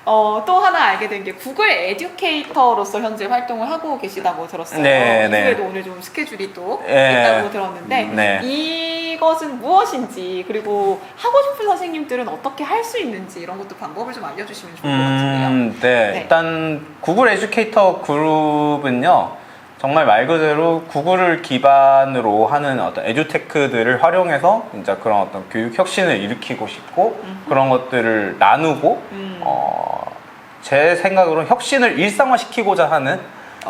또 하나 알게 된 게 구글 에듀케이터로서 현재 활동을 하고 계시다고 들었어요. 네, 네. 이후에도 오늘 좀 스케줄이 또 네. 있다고 들었는데 네. 이것은 무엇인지 그리고 하고 싶은 선생님들은 어떻게 할 수 있는지 이런 것도 방법을 좀 알려주시면 좋을 것 같은데요. 네. 네. 일단 구글 에듀케이터 그룹은요. 정말 말 그대로 구글을 기반으로 하는 어떤 에듀테크들을 활용해서 이제 그런 어떤 교육 혁신을 일으키고 싶고 그런 것들을 나누고 제 생각으로 혁신을 일상화시키고자 하는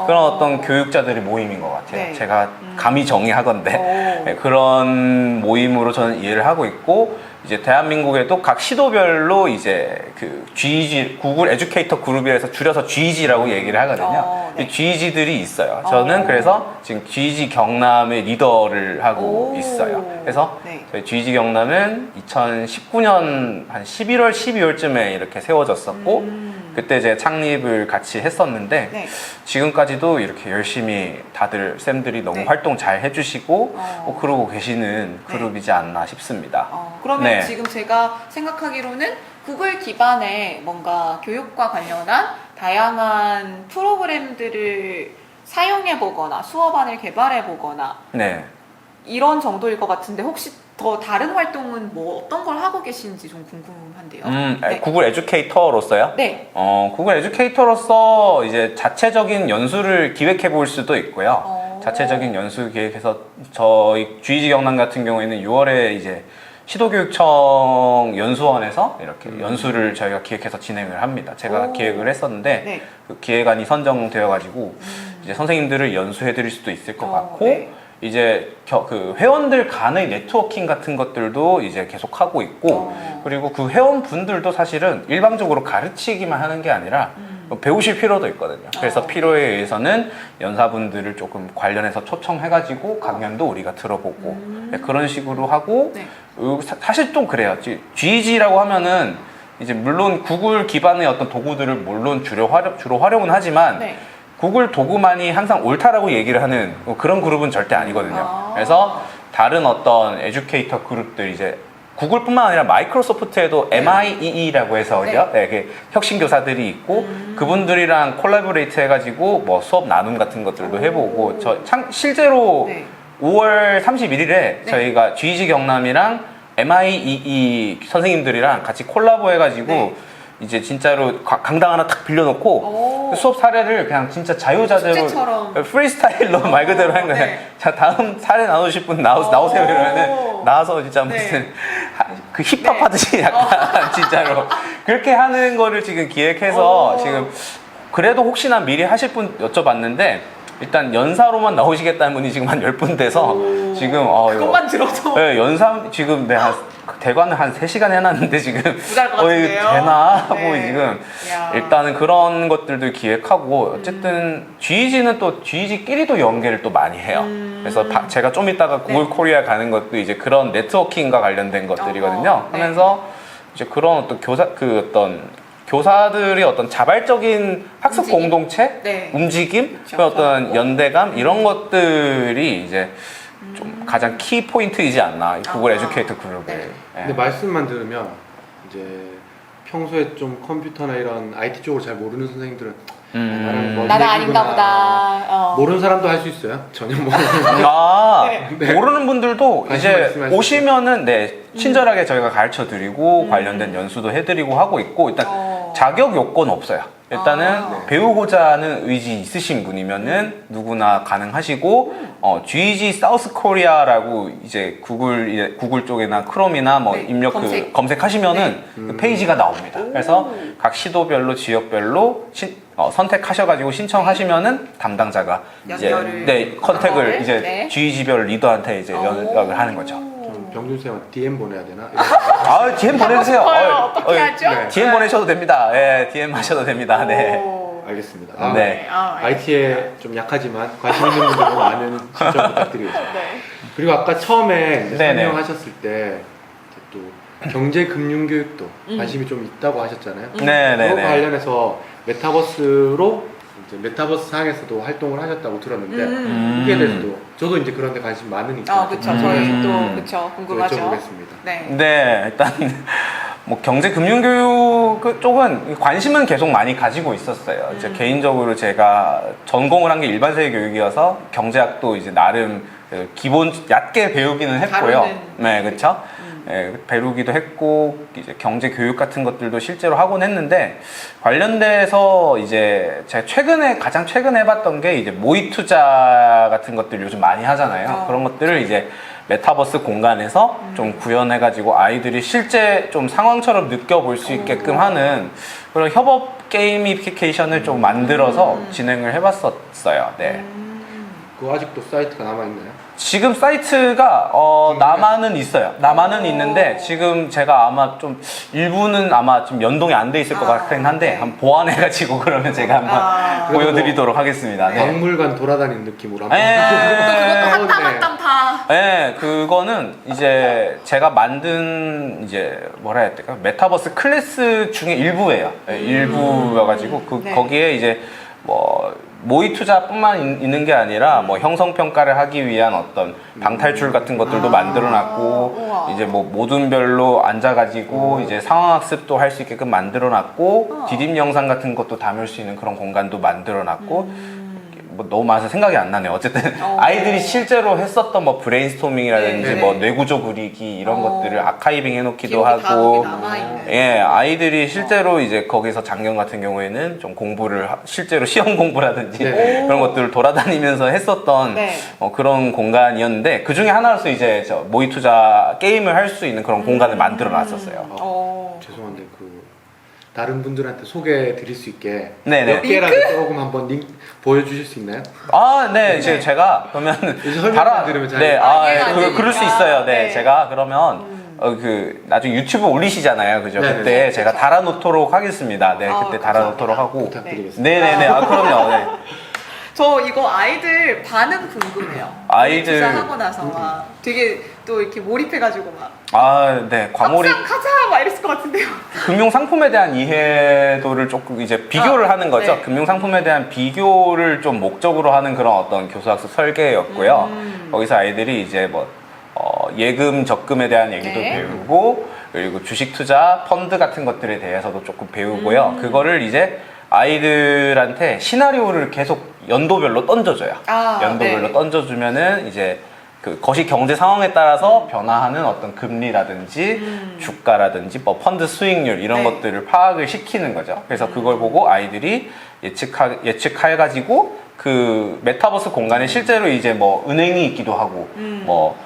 그런 어떤 교육자들의 모임인 것 같아요. 네. 제가 감히 정의하건대 네, 그런 모임으로 저는 이해를 하고 있고 이제 대한민국에도 각 시도별로 이제 그 GEG 구글 에듀케이터 그룹이라서 줄여서 GEG라고 얘기를 하거든요. 네. GEG들이 있어요. 저는 그래서 지금 GEG 경남의 리더를 하고 있어요. 그래서 네. 저희 GEG 경남은 2019년 한 11월, 12월쯤에 이렇게 세워졌었고 그때 제가 창립을 같이 했었는데 네. 지금까지도 이렇게 열심히 다들 쌤들이 너무 네. 활동 잘 해주시고 그러고 계시는 그룹이지 않나 싶습니다. 그러면 네. 지금 제가 생각하기로는 구글 기반의 뭔가 교육과 관련한 다양한 프로그램들을 사용해 보거나 수업안을 개발해 보거나 네. 이런 정도일 것 같은데 혹시 더 다른 활동은 뭐 어떤 걸 하고 계신지 좀 궁금한데요. 네. 구글 에듀케이터로서요? 네. 구글 에듀케이터로서 이제 자체적인 연수를 기획해 볼 수도 있고요. 자체적인 연수 기획해서 저희 GEG 경남 같은 경우에는 6월에 이제 시도교육청 연수원에서 이렇게 연수를 저희가 기획해서 진행을 합니다. 제가 기획을 했었는데 네. 그 기획안이 선정되어 가지고 이제 선생님들을 연수해 드릴 수도 있을 것 같고 네. 이제 그 회원들 간의 네트워킹 같은 것들도 이제 계속 하고 있고 그리고 그 회원분들도 사실은 일방적으로 가르치기만 하는 게 아니라 배우실 필요도 있거든요. 그래서 필요에 의해서는 연사분들을 조금 관련해서 초청해가지고 강연도 우리가 들어보고 네, 그런 식으로 하고 네. 사실 좀 그래요. GEG라고 하면은 이제 물론 구글 기반의 어떤 도구들을 물론 주로 활용은 하지만 네. 구글 도구만이 항상 옳다라고 얘기를 하는 그런 그룹은 절대 아니거든요. 그래서 다른 어떤 에듀케이터 그룹들 이제 구글뿐만 아니라 마이크로소프트에도 MIEE라고 해서 네, 혁신 교사들이 있고 그분들이랑 콜라보레이트 해가지고 뭐 수업 나눔 같은 것들도 해보고 실제로 네. 5월 31일에 저희가 GEG 경남이랑 MIEE 선생님들이랑 같이 콜라보 해가지고 이제 진짜로 강당 하나 탁 빌려놓고 수업 사례를 그냥 진짜 자유자재로 숙제처럼. 프리스타일로 말 그대로 한 거예요. 네. 자, 다음 사례 나누실 분 나오세요. 이러면은 나와서 진짜 무슨 그 힙합 하듯이 약간 진짜로 그렇게 하는 거를 지금 기획해서 지금 그래도 혹시나 미리 하실 분 여쭤봤는데 일단 연사로만 나오시겠다는 분이 지금 한 10분 돼서 지금 그것만 들어도 네, 연사 지금 내가 대관을 한 3시간 해놨는데 지금 부자일 것 같은데요? 되나 하고 네. 지금 야. 일단은 그런 것들도 기획하고 어쨌든 GEG는 또 GEG끼리도 연계를 또 많이 해요. 그래서 제가 좀 이따가 구글 코리아 가는 것도 이제 그런 네트워킹과 관련된 것들이거든요. 네. 하면서 이제 그런 어떤 교사들의 어떤 자발적인 학습 움직임? 공동체, 네. 움직임, 그쵸. 그 어떤 연대감 이런 것들이 이제 좀 가장 키 포인트이지 않나 이 구글 에듀케이터 그룹의. 네. 근데 말씀만 들으면 이제 평소에 좀 컴퓨터나 이런 IT 쪽을 잘 모르는 선생님들은 나랑 먼 나는 얘기구나. 아닌가 보다. 모르는 사람도 할 수 있어요. 전혀 모르는 네. 모르는 분들도 관심 이제 말씀하실 수 오시면은 친절하게 저희가 가르쳐 드리고 관련된 연수도 해드리고 하고 있고 일단 자격 요건 없어요. 일단은 배우고자 하는 의지 있으신 분이면은 누구나 가능하시고 GEG 사우스 코리아라고 이제 구글 쪽이나 크롬이나 뭐 네, 입력 검색하시면은 그 페이지가 나옵니다. 그래서 각 시도별로 지역별로 선택하셔가지고 신청하시면은 담당자가 이제 연결을 컨택을 이제 네. GEG별 리더한테 이제 연락을 하는 거죠. 좀 병준 쌤한테 DM 보내야 되나? DM 보내주세요. 어떻게 하죠? 네. DM 보내셔도 됩니다. 예, DM 하셔도 됩니다. 네. 알겠습니다. 네. IT에 좀 약하지만 관심 있는 분들은 많은 신청 부탁드리겠습니다. 네. 그리고 아까 처음에 이제 네네. 설명하셨을 때 또 경제 금융 교육도 관심이 좀 있다고 하셨잖아요. 네네네. 그거 관련해서 메타버스로 이제 메타버스 상에서도 활동을 하셨다고 들었는데 그게 대해서도 저도 이제 그런 데 관심 많으니까 그렇죠. 저희 또 그렇죠. 궁금하죠. 여쭤보겠습니다. 네. 네, 일단 뭐 경제 금융 교육 쪽은 관심은 계속 많이 가지고 있었어요. 이제 개인적으로 제가 전공을 한 게 일반세계 교육이어서 경제학도 이제 나름 기본 얕게 배우기는 했고요. 다루는. 네, 그렇죠. 예, 배우기도 했고 이제 경제 교육 같은 것들도 실제로 하곤 했는데 관련돼서 이제 제가 가장 최근에 해봤던 게 이제 모의 투자 같은 것들 요즘 많이 하잖아요. 그런 것들을 이제 메타버스 공간에서 좀 구현해가지고 아이들이 실제 좀 상황처럼 느껴볼 수 있게끔 하는 그런 협업 게이미피케이션을 좀 만들어서 진행을 해봤었어요. 네. 그거 아직도 사이트가 남아있나요? 지금 사이트가 남아는 있어요. 남아는 있는데 지금 제가 아마 좀 일부는 아마 좀 연동이 안 돼 있을 것 같긴 한데 한번 보완해가지고 그러면 제가 한번 보여드리도록 하겠습니다. 네. 박물관 돌아다니는 느낌으로 한번 그것도 한 땀 네. 한 땀 다. 네, 그거는 이제 제가 만든 이제 뭐라 해야 될까 메타버스 클래스 중에 일부예요. 네, 일부여가지고 네. 거기에 이제 뭐 모의 투자뿐만 있는 게 아니라 뭐 형성 평가를 하기 위한 어떤 방탈출 같은 것들도 만들어놨고 우와. 이제 뭐 모둠별로 앉아가지고 이제 상황 학습도 할 수 있게끔 만들어놨고 디딤 영상 같은 것도 담을 수 있는 그런 공간도 만들어놨고 뭐 너무 많아서 생각이 안 나네요. 어쨌든 아이들이 실제로 했었던 뭐 브레인스토밍이라든지 네. 뭐 뇌구조 그리기 이런 것들을 아카이빙 해놓기도 기록이 다 하고 거기 남아있는. 예, 아이들이 실제로 이제 거기서 작년 같은 경우에는 좀 공부를 실제로 시험 공부라든지 네. 그런 것들을 돌아다니면서 했었던 네. 그런 공간이었는데 그 중에 하나로서 이제 저 모의 투자 게임을 할 수 있는 그런 공간을 만들어 놨었어요. 죄송한데 다른 분들한테 소개해 드릴 수 있게 네네. 몇 개라도 조금 한번 링크 보여주실 수 있나요? 아, 네, 이제 제가 그러면 이제 설명만 들으면 잘 네, 이해가 안 그럴 수 되니까. 있어요. 네, 네. 제가 그러면 나중에 유튜브 올리시잖아요, 그죠? 네네. 그때 제가 달아놓도록 하겠습니다. 네, 그때 감사합니다. 달아놓도록 하고. 부탁드리겠습니다. 네네네, 그럼요. 네. 저 이거 아이들 반응 궁금해요. 아이들- 투자하고 나서 막 되게 또 이렇게 몰입해가지고 막 아, 네, 과몰입. 막상 가자 막 이랬을 것 같은데요. 금융 상품에 대한 이해도를 조금 이제 비교를 하는 거죠. 네. 금융 상품에 대한 비교를 좀 목적으로 하는 그런 어떤 교수학습 설계였고요. 거기서 아이들이 이제 뭐 예금, 적금에 대한 얘기도 네. 배우고 그리고 주식 투자, 펀드 같은 것들에 대해서도 조금 배우고요. 그거를 이제 아이들한테 시나리오를 계속 연도별로 던져줘요. 연도별로 네. 던져주면은 이제 그 거시 경제 상황에 따라서 변화하는 어떤 금리라든지 주가라든지 뭐 펀드 수익률 이런 네. 것들을 파악을 시키는 거죠. 그래서 그걸 보고 아이들이 예측해가지고 그 메타버스 공간에 실제로 이제 뭐 은행이 있기도 하고 뭐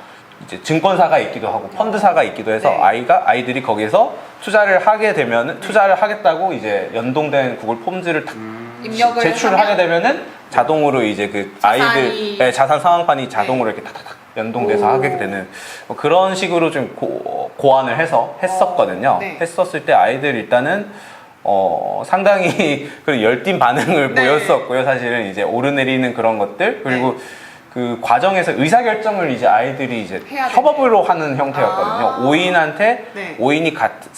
이제 증권사가 있기도 하고 펀드사가 있기도 해서 네. 아이들이 거기서 투자를 하게 되면 투자를 하겠다고 이제 연동된 구글 폼즈를 탁 입력을 제출을 하면? 하게 되면은 자동으로 이제 그 자산이- 아이들 네, 자산 상황판이 자동으로 이렇게 탁탁탁 연동돼서 하게 되는 뭐 그런 식으로 좀 고안을 해서 했었거든요. 네. 했었을 때 아이들 일단은 상당히 그 열띤 반응을 네. 보였었고요. 사실은 이제 오르내리는 그런 것들 그리고 그 과정에서 의사결정을 이제 아이들이 이제 해야 협업으로 하는 형태였거든요. 5인한테 네. 5인이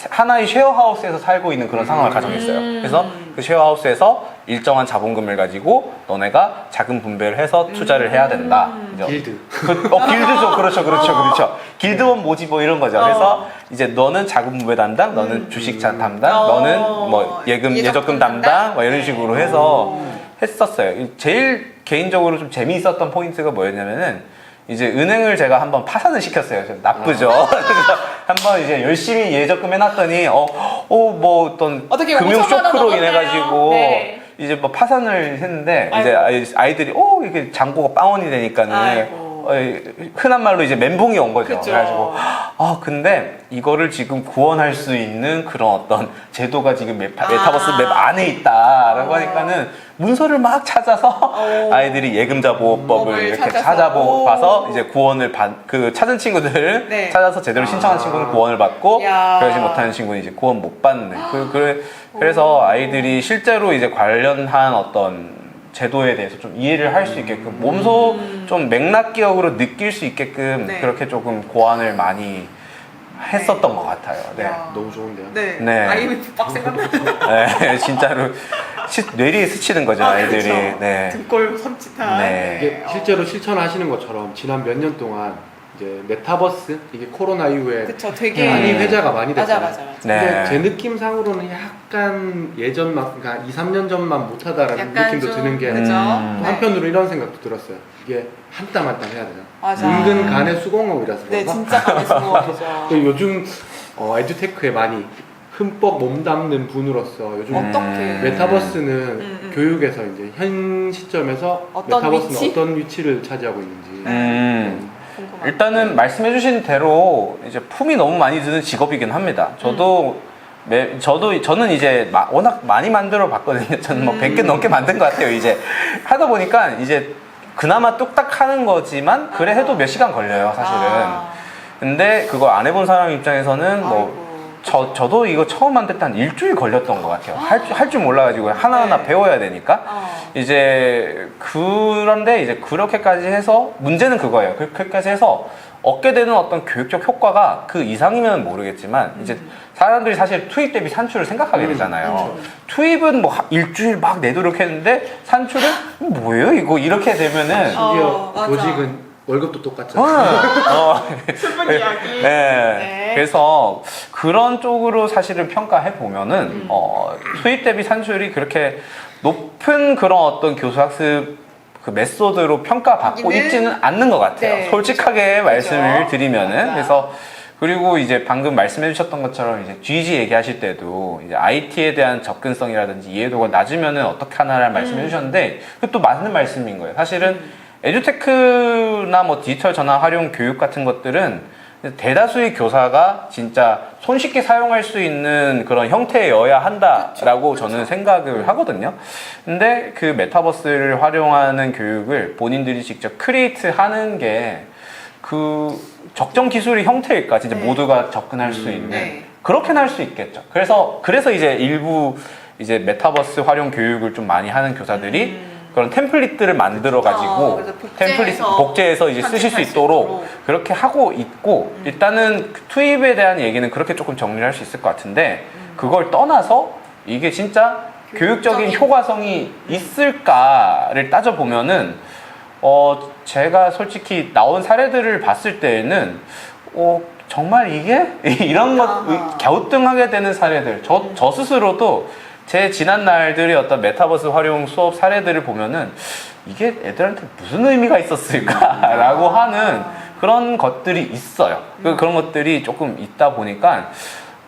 하나의 쉐어하우스에서 살고 있는 그런 상황을 가정했어요. 그래서 그 쉐어하우스에서 일정한 자본금을 가지고 너네가 자금 분배를 해서 투자를 해야 된다. 이제 길드. 길드죠. 그렇죠. 길드원 모집 뭐 이런 거죠. 그래서 이제 너는 자금 분배 담당, 너는 주식 담당, 너는 뭐 예적금 담당, 뭐 이런 네. 식으로 해서 했었어요. 제일 개인적으로 좀 재미있었던 포인트가 뭐였냐면은 이제 은행을 제가 한번 파산을 시켰어요. 좀 나쁘죠. 그래서 한번 이제 열심히 예적금 해놨더니 뭐 어떤 어떻게 금융 5천만 원 쇼크로 넘었나요? 인해가지고 네. 이제 뭐 파산을 했는데 이제 아이들이 이게 잔고가 빵원이 되니까는 아이고. 흔한 말로 이제 멘붕이 온 거죠. 그쵸. 그래가지고 근데 이거를 지금 구원할 수 있는 그런 어떤 제도가 지금 메타버스 맵 안에 있다라고 하니까는 문서를 막 찾아서 아이들이 예금자보호법을 법을 이렇게 찾아서. 찾아봐서 이제 구원을 그 찾은 친구들을 네. 찾아서 제대로 신청한 친구는 구원을 받고 야. 그러지 못하는 친구는 이제 구원 못 받는 그래서 아이들이 실제로 이제 관련한 어떤 제도에 대해서 좀 이해를 할 수 있게끔 몸소 좀 맥락 기억으로 느낄 수 있게끔 네. 그렇게 조금 고안을 많이 했었던 것 같아요. 네. 야. 너무 좋은데요? 네. 네. IMF 빡 생각나요. 네, 진짜로 뇌리에 스치는 거죠, 아이들이. 그렇죠. 네. 등골 섬찟한. 네. 이게 실제로 실천하시는 것처럼 지난 몇 년 동안 이제 메타버스 이게 코로나 이후에 그쵸, 되게 많이 회자가 많이 맞아 됐잖아요. 맞아 맞아. 근데 네. 제 느낌상으로는 약간 예전만 그러니까 2, 3년 전만 못하다라는 약간 느낌도 좀 드는 게 그죠? 네. 한편으로 이런 생각도 들었어요. 이게 한 땀 한 땀 해야 되나? 맞아. 은근 간의 수공업이라서 네, 그런가? 진짜 강해수공업이죠. 그 요즘 에듀테크에 많이 흠뻑 몸담는 분으로서 요즘 어떻게 메타버스는 교육에서 이제 현 시점에서 어떤 메타버스는 위치? 어떤 위치를 차지하고 있는지 궁금합니다. 일단은 말씀해주신 대로 이제 품이 너무 많이 드는 직업이긴 합니다. 저는 이제 워낙 많이 만들어 봤거든요. 저는 뭐 100개 넘게 만든 것 같아요. 이제 하다 보니까 이제 그나마 뚝딱 하는 거지만 그래 해도 몇 시간 걸려요, 사실은. 근데 그거 안 해본 사람 입장에서는 뭐 저도 이거 처음 만들 때 한 일주일 걸렸던 것 같아요. 할 줄 몰라가지고 하나하나 네. 배워야 되니까. 이제 그런데 이제 그렇게까지 해서 문제는 그거예요. 그렇게까지 해서 얻게 되는 어떤 교육적 효과가 그 이상이면 모르겠지만 이제 사람들이 사실 투입 대비 산출을 생각하게 되잖아요. 투입은 뭐 일주일 막 내도록 했는데 산출은 뭐예요 이거 이렇게 되면은 심지어 맞아. 보직은 월급도 똑같잖아요. 슬픈 이야기. 네. 그래서 그런 쪽으로 사실은 평가해 보면은 투입 대비 산출이 그렇게 높은 그런 어떤 교수 학습 그 메소드로 평가받고 있지는 않는 것 같아요. 네, 솔직하게 그쵸. 말씀을 드리면은 맞아. 그래서 그리고 이제 방금 말씀해 주셨던 것처럼 이제 GG 얘기하실 때도 이제 IT에 대한 접근성이라든지 이해도가 낮으면은 어떻게 하나를 말씀해 주셨는데 그것도 맞는 말씀인 거예요. 사실은 에듀테크나 뭐 디지털 전화 활용 교육 같은 것들은 대다수의 교사가 진짜 손쉽게 사용할 수 있는 그런 형태여야 한다라고 저는 생각을 하거든요. 근데 그 메타버스를 활용하는 교육을 본인들이 직접 크리에이트 하는 게 그 적정 기술의 형태일까? 진짜 모두가 접근할 수 있는. 네. 그렇게는 할 수 있겠죠. 그래서 이제 일부 이제 메타버스 활용 교육을 좀 많이 하는 교사들이 그런 템플릿들을 만들어 가지고 그래서 복제해서 이제 쓰실 수 편집할 수 있도록 있도록. 그렇게 하고 있고 일단은 그 투입에 대한 얘기는 그렇게 조금 정리를 할 수 있을 것 같은데 그걸 떠나서 이게 진짜 교육적인 효과성이 있을까를 따져보면은 제가 솔직히 나온 사례들을 봤을 때에는 정말 이게 이런 것 갸우뚱하게 되는 사례들 저 스스로도 제 지난 날들의 어떤 메타버스 활용 수업 사례들을 보면은 이게 애들한테 무슨 의미가 있었을까라고 하는 그런 것들이 있어요. 그런 것들이 조금 있다 보니까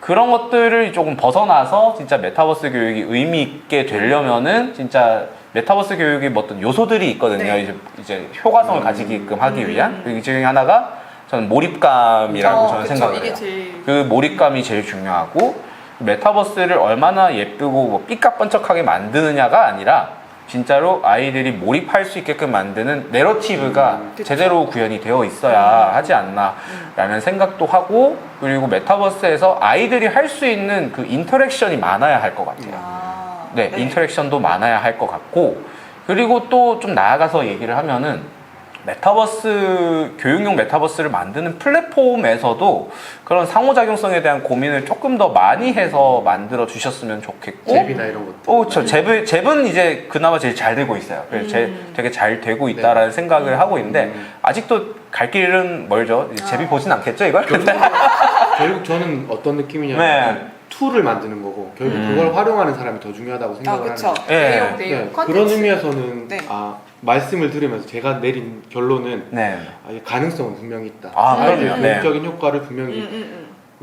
그런 것들을 조금 벗어나서 진짜 메타버스 교육이 의미 있게 되려면은 진짜 메타버스 교육의 뭐 어떤 요소들이 있거든요. 네. 이제 효과성을 가지게끔 하기 위한 그 중에 하나가 저는 몰입감이라고 저는 그쵸. 생각을 이게 해요. 제일 그 몰입감이 제일 중요하고 메타버스를 얼마나 예쁘고 뭐 삐까뻔쩍하게 만드느냐가 아니라 진짜로 아이들이 몰입할 수 있게끔 만드는 내러티브가 그쵸. 제대로 구현이 되어 있어야 하지 않나 라는 생각도 하고 그리고 메타버스에서 아이들이 할 수 있는 그 인터랙션이 많아야 할 것 같아요. 네, 인터랙션도 많아야 할 것 같고 그리고 또 좀 나아가서 얘기를 하면은 메타버스 교육용 메타버스를 만드는 플랫폼에서도 그런 상호작용성에 대한 고민을 조금 더 많이 해서 만들어 주셨으면 좋겠고 잽이나 이런 것들. 잽은 이제 그나마 제일 잘 되고 있어요. 그래서 되게 잘 되고 있다라는 생각을 하고 있는데 아직도 갈 길은 멀죠. 잽이 보진 않겠죠 이걸? 결국 저는 어떤 느낌이냐면 네. 툴을 만드는 거고 결국 그걸 활용하는 사람이 더 중요하다고 생각을 그쵸. 하는데 네. 내용, 그런 컨텐츠. 의미에서는 네. 말씀을 들으면서 제가 내린 결론은 네. 이 가능성은 분명히 있다. 그럼요. 아이들 네. 교육적인 효과를 분명히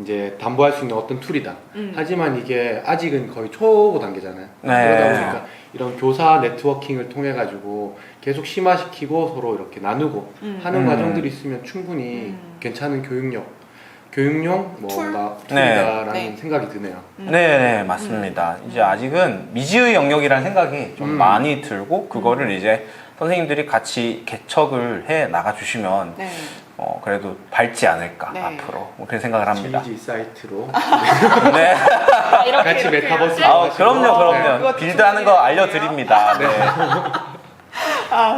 이제 담보할 수 있는 어떤 툴이다. 하지만 이게 아직은 거의 초보 단계잖아요. 네. 그러다 보니까 이런 교사 네트워킹을 통해 가지고 계속 심화시키고 서로 이렇게 나누고 하는 과정들이 있으면 충분히 괜찮은 교육용 뭔가 툴이다라는 네. 생각이 드네요. 네, 맞습니다. 이제 아직은 미지의 영역이라는 생각이 좀 많이 들고 그거를 이제 선생님들이 같이 개척을 해 나가 주시면 네. 그래도 밝지 않을까 네. 앞으로 그런 생각을 합니다. GG 사이트로 네. 같이 메타버스 그럼요. 그것도 빌드하는 거 알려드립니다. 네.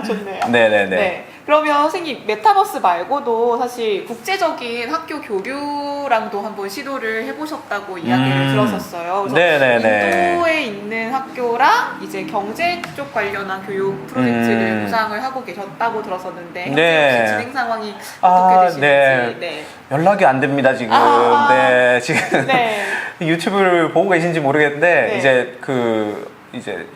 좋네요. 네네네. 네. 그러면 선생님 메타버스 말고도 사실 국제적인 학교 교류랑도 한번 시도를 해보셨다고 이야기를 들었었어요. 그래서 네네네. 인도에 있는 학교랑 이제 경제 쪽 관련한 교육 프로젝트를 구상을 하고 계셨다고 들었었는데 현재 네. 혹시 진행 상황이 어떻게 되시는지. 네. 네. 연락이 안 됩니다 지금. 네, 지금 네. 유튜브를 보고 계신지 모르겠는데 네. 이제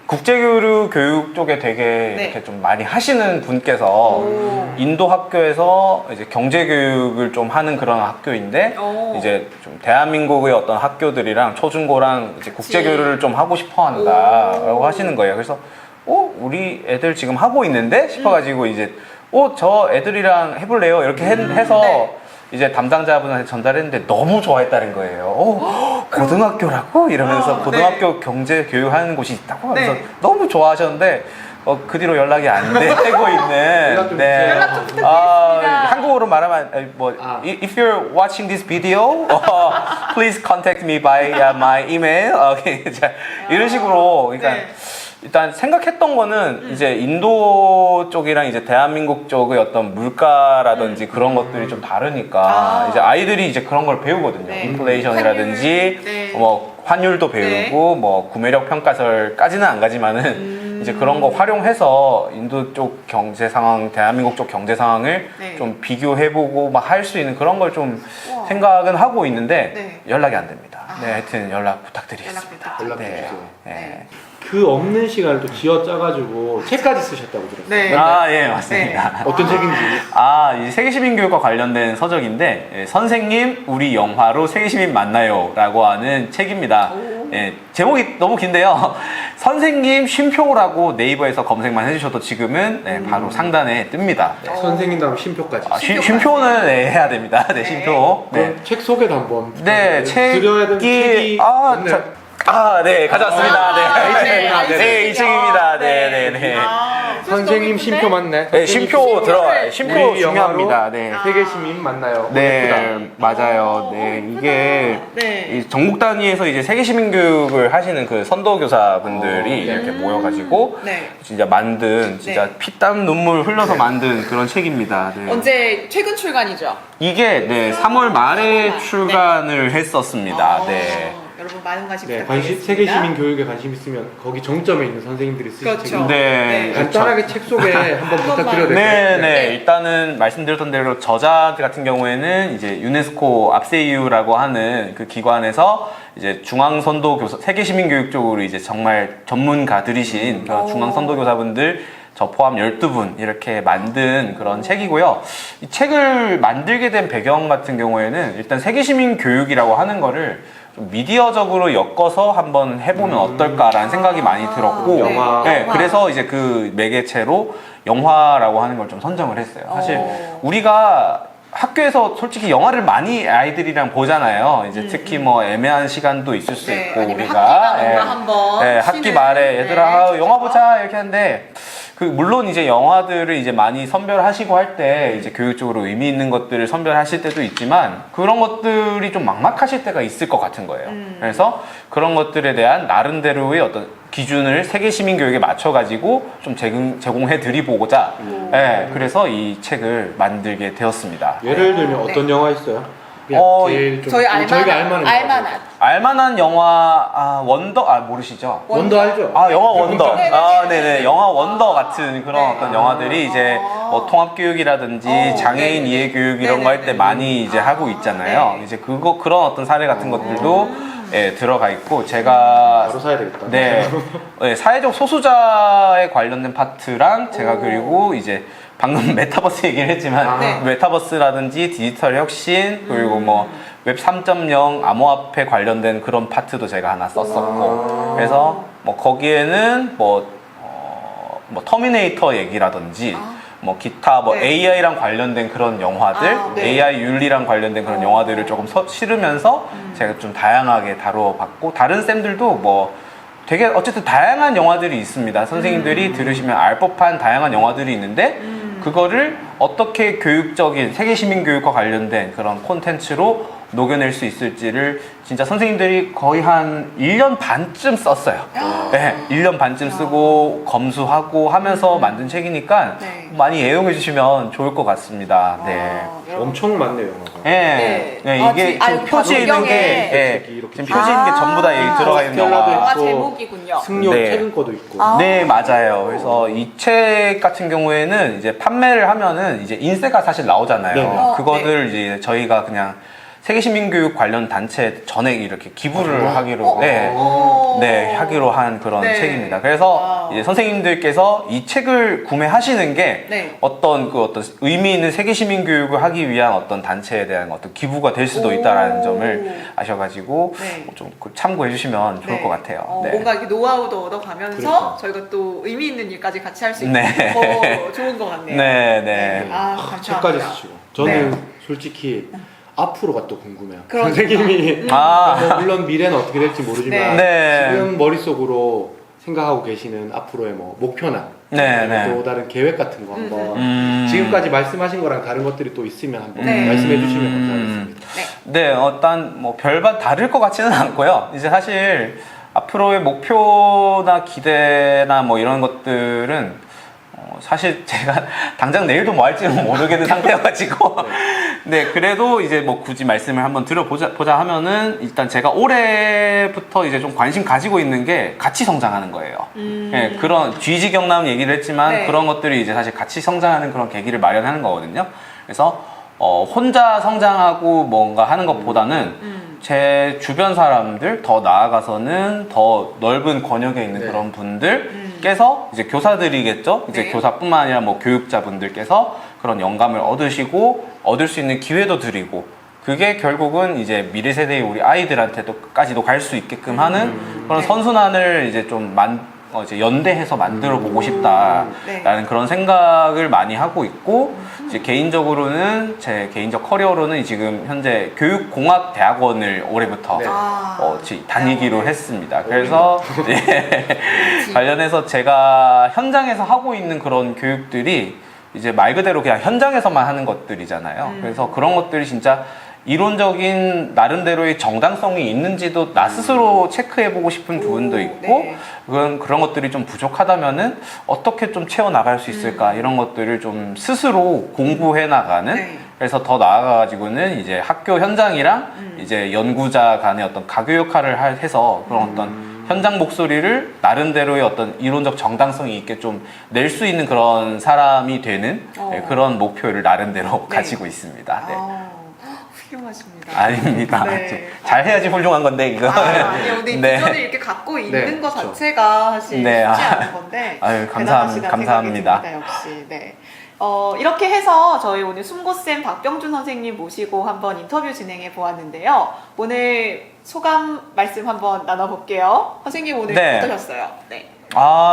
국제교류 교육 쪽에 되게 네. 이렇게 좀 많이 하시는 분께서 오. 인도 학교에서 이제 경제 교육을 좀 하는 그런 학교인데 오. 이제 좀 대한민국의 어떤 학교들이랑 초중고랑 이제 국제교류를 좀 하고 싶어 한다라고 오. 하시는 거예요. 그래서 우리 애들 지금 하고 있는데 싶어가지고 이제 저 애들이랑 해볼래요 이렇게 해서 네. 이제 담당자분한테 전달했는데 너무 좋아했다는 거예요. 고등학교라고? 이러면서 고등학교 경제 교육하는 곳이 있다고 하면서 네. 너무 좋아하셨는데 그 뒤로 연락이 안 되고 연락 좀 주세요. 연락 좀 부탁드리겠습니다. 한국어로 말하면 If you're watching this video, please contact me by my email. 이런 식으로 그러니까 네. 일단 생각했던 거는 이제 인도 쪽이랑 이제 대한민국 쪽의 어떤 물가라든지 그런 것들이 좀 다르니까 이제 아이들이 이제 그런 걸 배우거든요. 네. 인플레이션이라든지 환율, 네. 뭐 환율도 배우고 뭐 구매력 평가설까지는 안 가지만은 이제 그런 거 활용해서 인도 쪽 경제 상황, 대한민국 쪽 경제 상황을 네. 좀 비교해보고 막 할 수 있는 그런 걸 좀 우와. 생각은 하고 있는데 네. 연락이 안 됩니다. 네, 하여튼 연락 부탁드리겠습니다. 연락 네. 주세요. 네. 그 없는 시간을 또 쥐어 짜가지고 책까지 쓰셨다고 들었어요. 네. 아, 예, 맞습니다. 어떤 책인지. 이 세계시민교육과 관련된 서적인데 선생님 우리 영화로 세계시민 만나요 라고 하는 책입니다. 예, 제목이 너무 긴데요. 선생님 쉼표라고 네이버에서 검색만 해주셔도 지금은 바로 상단에 뜹니다. 네. 선생님 다음 쉼표까지. 쉼표는 해야 됩니다. 네, 쉼표. 네, 그럼 책 소개도 한번. 네, 드려야 되는 책이 있나요? 네, 가져왔습니다. 네, 이 책입니다. 네, 네, 네. 선생님 쉼표 맞네. 네, 쉼표 들어가요. 쉼표 우리 중요합니다. 영화로 네. 세계 시민 만나요. 네, 맞아요. 네, 이게 네. 이 전국 단위에서 이제 세계시민교육을 하시는 그 선도교사분들이 이렇게 모여가지고 네. 진짜 만든 진짜 네. 피땀 눈물 흘려서 만든 그런 책입니다. 네. 언제 최근 출간이죠? 이게 3월 말에 네. 출간을 했었습니다. 네. 여러분 많은 관심 네, 부탁드리겠습니다. 세계 시민 교육에 관심 있으면 거기 정점에 있는 선생님들이 쓰신 그렇죠. 책입니다. 네. 간단하게 책 소개 한번 부탁드려도 될까요? 네, 네. 일단은 말씀드렸던 대로 저자 같은 경우에는 이제 유네스코 압세이유라고 하는 그 기관에서 이제 중앙선도교사, 세계시민교육 쪽으로 이제 정말 전문가들이신 그런 중앙선도교사분들 저 포함 12분 이렇게 만든 그런 책이고요. 이 책을 만들게 된 배경 같은 경우에는 일단 세계시민교육이라고 하는 거를 좀 미디어적으로 엮어서 한번 해보면 어떨까라는 생각이 많이 들었고, 영화. 네, 그래서 이제 그 매개체로 영화라고 하는 걸 좀 선정을 했어요. 사실 우리가 학교에서 솔직히 영화를 많이 아이들이랑 보잖아요. 이제 특히 뭐 애매한 시간도 있을 수 네, 있고 아니면 우리가 학기가 한번 학기 쉬는, 말에 얘들아 네, 영화 보자 이렇게 하는데 물론 이제 영화들을 이제 많이 선별하시고 할 때 이제 교육적으로 의미 있는 것들을 선별하실 때도 있지만 그런 것들이 좀 막막하실 때가 있을 것 같은 거예요. 그래서 그런 것들에 대한 나름대로의 어떤 기준을 세계 시민 교육에 맞춰 가지고 좀 제공해 드리고자 그래서 이 책을 만들게 되었습니다. 예를 들면 어떤 영화 있어요? 제일 좀 저희 저희가 알만한 알만한 영화 원더 모르시죠? 원더 알죠? 영화 원더. 네네네. 네네. 영화 원더 같은 그런 네. 어떤 영화들이 이제 뭐 통합교육이라든지 장애인 네네네. 이해교육 이런 거 할 때 네네네. 많이 이제 하고 있잖아요. 네. 이제 그런 어떤 사례 같은 것들도 들어가 있고 제가 바로 사야 되겠다. 네, 사회적 소수자에 관련된 파트랑 제가 그리고 이제 방금 메타버스 얘기를 했지만 네. 메타버스라든지 디지털 혁신 그리고 뭐 웹 3.0 암호화폐 관련된 그런 파트도 제가 하나 썼었고 그래서 뭐 거기에는 뭐 터미네이터 얘기라든지 뭐 기타 뭐 네. AI랑 관련된 그런 영화들 네. AI 윤리랑 관련된 그런 영화들을 조금 실으면서 제가 좀 다양하게 다뤄봤고 다른 쌤들도 뭐 되게 어쨌든 다양한 영화들이 있습니다. 선생님들이 들으시면 알 법한 다양한 영화들이 있는데 그거를 어떻게 교육적인 세계시민교육과 관련된 그런 콘텐츠로 녹여낼 수 있을지를 진짜 선생님들이 거의 한 1년 반쯤 썼어요. 네, 1년 반쯤 쓰고 검수하고 하면서 만든 책이니까 네. 많이 애용해 주시면 좋을 것 같습니다. 네. 여러분. 엄청 많네요, 영화가. 네. 네. 네, 이게 아, 지금 여기 표지에 있는 배경에 게 이렇게 지금 표지에 있는 게 전부 다 여기 들어가 있는 스텔라도 영화. 영화 있고, 제목이군요. 승려 네. 최근 거도 있고. 아. 네, 맞아요. 그래서 이 책 같은 경우에는 이제 판매를 하면은 이제 인세가 사실 나오잖아요. 네. 그거를 이제 저희가 그냥 세계시민교육 관련 단체 전액 이렇게 기부를 아, 하기로, 네. 오. 네, 하기로 한 그런 네. 책입니다. 그래서 와우. 이제 선생님들께서 이 책을 구매하시는 게 네. 어떤 의미 있는 세계시민 교육을 하기 위한 어떤 단체에 대한 어떤 기부가 될 수도 있다라는 오. 점을 아셔가지고 네. 좀 참고해 주시면 좋을 네. 것 같아요. 네. 뭔가 이렇게 노하우도 얻어가면서 그러니까. 저희가 또 의미 있는 일까지 같이 할 수 있는 네. 더 좋은 것 같네요. 네, 네. 아, 감사합니다. 책까지 쓰시고. 저는 솔직히 앞으로가 또 궁금해요. 그러니까. 선생님이 아, 뭐 물론 미래는 어떻게 될지 모르지만 네. 지금 머릿속으로 생각하고 계시는 앞으로의 뭐 목표나 네, 네. 또 다른 계획 같은 거 한번 지금까지 말씀하신 거랑 다른 것들이 또 있으면 한번 네. 말씀해 주시면 감사하겠습니다. 네. 네, 일단 뭐 별반 다를 것 같지는 않고요. 이제 사실 앞으로의 목표나 기대나 뭐 이런 것들은 사실 제가 당장 내일도 뭐 할지는 모르겠는 상태여가지고 네, 그래도 이제 뭐 굳이 말씀을 한번 드려보자 하면은 일단 제가 올해부터 이제 좀 관심 가지고 있는 게 같이 성장하는 거예요. 네, 그런 GG 경남 얘기를 했지만 네. 그런 것들이 이제 사실 같이 성장하는 그런 계기를 마련하는 거거든요. 그래서 혼자 성장하고 뭔가 하는 것보다는 제 주변 사람들 더 나아가서는 더 넓은 권역에 있는 네. 그런 분들께서 이제 교사들이겠죠. 이제 네. 교사뿐만 아니라 뭐 교육자분들께서 그런 영감을 얻으시고 얻을 수 있는 기회도 드리고 그게 결국은 이제 미래 세대의 우리 아이들한테도까지도 갈 수 있게끔 하는 그런 네. 선순환을 이제 좀 이제 연대해서 만들어 보고 싶다라는 네. 그런 생각을 많이 하고 있고 이제 개인적으로는 제 개인적 커리어로는 지금 현재 교육공학대학원을 올해부터 네. 다니기로 했습니다. 그래서 예, 관련해서 제가 현장에서 하고 있는 그런 교육들이 이제 말 그대로 그냥 현장에서만 하는 것들이잖아요. 그래서 그런 것들이 진짜 이론적인 나름대로의 정당성이 있는지도 나 스스로 체크해보고 싶은 부분도 있고 네. 그런 것들이 좀 부족하다면은 어떻게 좀 채워나갈 수 있을까 이런 것들을 좀 스스로 공부해 나가는 네. 그래서 더 나아가지고는 이제 학교 현장이랑 이제 연구자 간의 어떤 가교 역할을 해서 그런 어떤 현장 목소리를 나름대로의 어떤 이론적 정당성이 있게 좀 낼 수 있는 그런 사람이 되는 네, 그런 목표를 나름대로 네. 가지고 있습니다. 네. 훌륭하십니다. 아닙니다. 네. 잘 해야지 훌륭한 건데 이거. 아니요, 근데 네. 비전을 이렇게 갖고 있는 네, 것 그렇죠. 자체가 사실 네, 쉽지 않은 건데 아유, 대단하시다는 감사합니다. 생각이 듭니다, 역시. 네. 이렇게 해서 저희 오늘 숨고쌤 박병준 선생님 모시고 한번 인터뷰 진행해 보았는데요. 오늘 소감 말씀 한번 나눠볼게요. 선생님 오늘 네. 어떠셨어요? 네.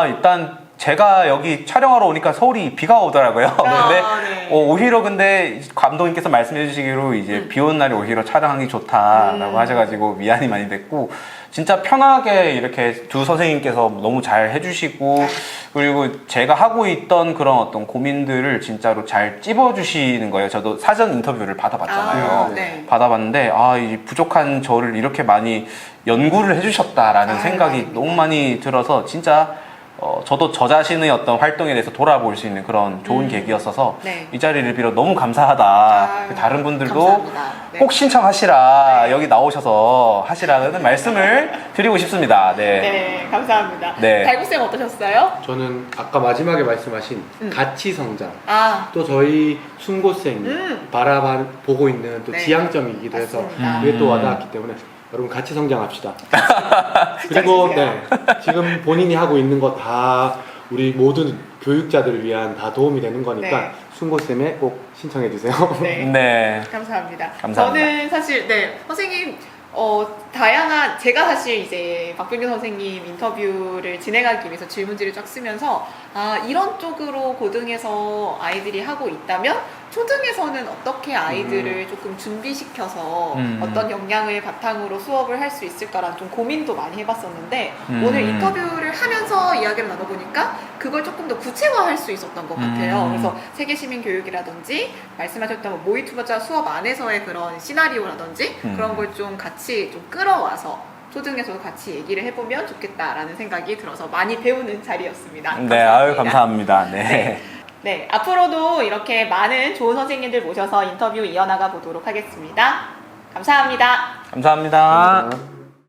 일단 제가 여기 촬영하러 오니까 서울이 비가 오더라고요. 근데 네. 오히려 근데 감독님께서 말씀해 주시기로 이제 비 오는 날이 오히려 촬영하기 좋다라고 하셔가지고 미안이 많이 됐고 진짜 편하게 이렇게 두 선생님께서 너무 잘 해주시고 그리고 제가 하고 있던 그런 어떤 고민들을 진짜로 잘 찝어주시는 거예요. 저도 사전 인터뷰를 받아봤잖아요. 네. 받아봤는데 이 부족한 저를 이렇게 많이 연구를 해주셨다라는 생각이 아닙니다. 너무 많이 들어서 진짜 저도 저 자신의 어떤 활동에 대해서 돌아볼 수 있는 그런 좋은 계기였어서 네. 이 자리를 빌어 너무 감사하다. 다른 분들도 감사합니다. 네. 꼭 신청하시라. 네. 여기 나오셔서 하시라는 말씀을 드리고 싶습니다. 네. 네, 감사합니다. 네. 달구쌤 어떠셨어요? 저는 아까 마지막에 말씀하신 가치 성장 또 저희 순고생이 바라보고 있는 또 네. 지향점이기도 해서 맞습니다. 그게 또 와닿았기 때문에 여러분 같이 성장합시다. 그리고 네, 지금 본인이 하고 있는 거 다 우리 모든 교육자들을 위한 다 도움이 되는 거니까 네. 순고쌤에 꼭 신청해 주세요. 네. 네. 감사합니다. 감사합니다. 저는 사실 선생님 다양한 제가 사실 이제 박병규 선생님 인터뷰를 진행하기 위해서 질문지를 쫙 쓰면서 이런 쪽으로 고등에서 아이들이 하고 있다면 초등에서는 어떻게 아이들을 조금 준비시켜서 어떤 역량을 바탕으로 수업을 할 수 있을까라는 좀 고민도 많이 해봤었는데 오늘 인터뷰를 하면서 이야기를 나눠보니까 그걸 조금 더 구체화할 수 있었던 것 같아요. 그래서 세계시민교육이라든지 말씀하셨던 모의투자자 수업 안에서의 그런 시나리오라든지 그런 걸 좀 같이 좀 끌어와서 초등에서도 같이 얘기를 해보면 좋겠다라는 생각이 들어서 많이 배우는 자리였습니다. 네, 아유, 감사합니다. 네. 네. 네, 앞으로도 이렇게 많은 좋은 선생님들 모셔서 인터뷰 이어나가 보도록 하겠습니다. 감사합니다. 감사합니다. 감사합니다.